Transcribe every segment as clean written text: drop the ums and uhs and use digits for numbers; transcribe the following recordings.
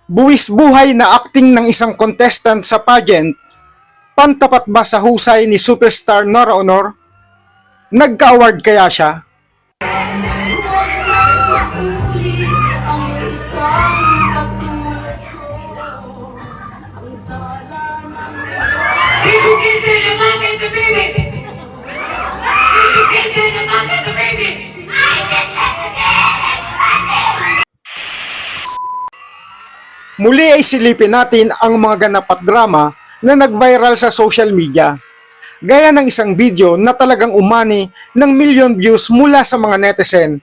Buwis buhay na acting ng isang contestant sa pageant, pantapat ba sa husay ni superstar Nora Honor? Nagka-award kaya siya? Muli ay silipin natin ang mga ganap at drama na nag-viral sa social media. Gaya ng isang video na talagang umani ng million views mula sa mga netizen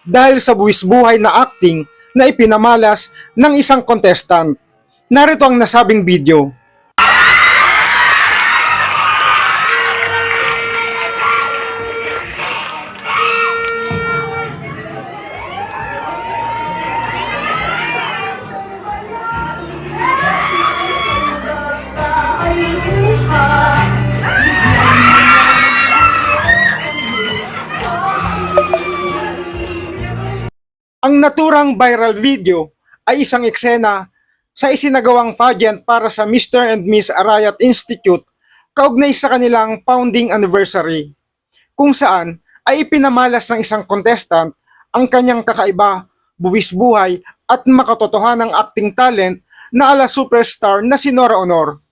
dahil sa buwis buhay na acting na ipinamalas ng isang contestant. Narito ang nasabing video. Ang naturang viral video ay isang eksena sa isinagawang pageant para sa Mr. and Miss Arayat Institute kaugnay sa kanilang founding anniversary, kung saan ay ipinamalas ng isang contestant ang kanyang kakaiba, buwis buhay at makatotohanang acting talent na ala superstar na si Nora Honor.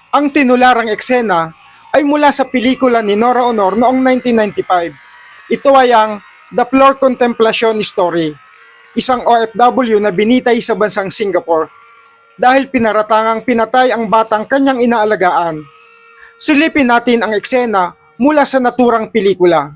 Ang tinularang eksena ay mula sa pelikula ni Nora Honor noong 1995. Ito ay ang The Floor Contemplation Story, isang OFW na binitay sa bansang Singapore dahil pinaratangang pinatay ang batang kanyang inaalagaan. Silipin natin ang eksena mula sa naturang pelikula.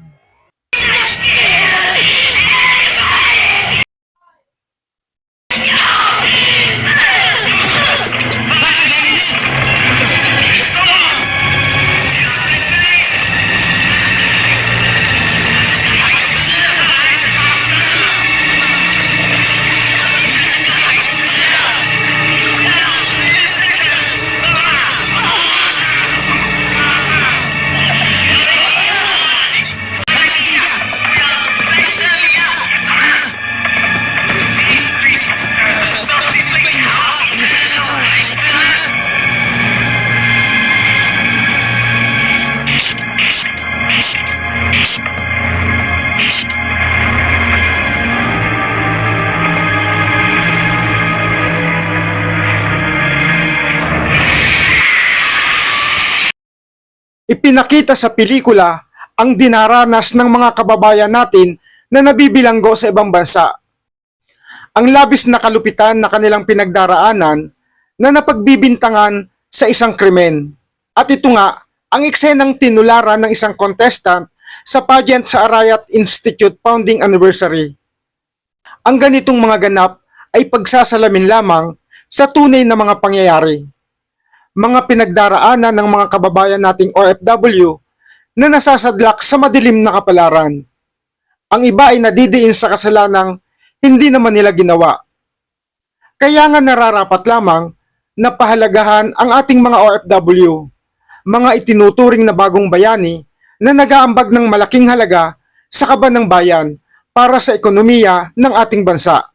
Ipinakita sa pelikula ang dinaranas ng mga kababayan natin na nabibilanggo sa ibang bansa. Ang labis na kalupitan na kanilang pinagdaraanan na napagbibintangan sa isang krimen. At ito nga, ang eksenang tinularan ng isang contestant sa pageant sa Arayat Institute founding anniversary. Ang ganitong mga ganap ay pagsasalamin lamang sa tunay na mga pangyayari. Mga pinagdaraanan ng mga kababayan nating OFW na nasasadlak sa madilim na kapalaran. Ang iba ay nadidiin sa kasalanang hindi naman nila ginawa. Kaya nga nararapat lamang na pahalagahan ang ating mga OFW, mga itinuturing na bagong bayani na nag-aambag ng malaking halaga sa kaban ng bayan para sa ekonomiya ng ating bansa.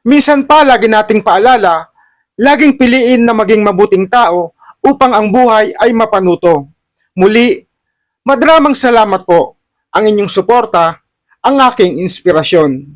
Minsan pa lagi nating paalala, laging piliin na maging mabuting tao upang ang buhay ay mapanuto. Muli, madramang salamat po. Ang inyong suporta, ang aking inspirasyon.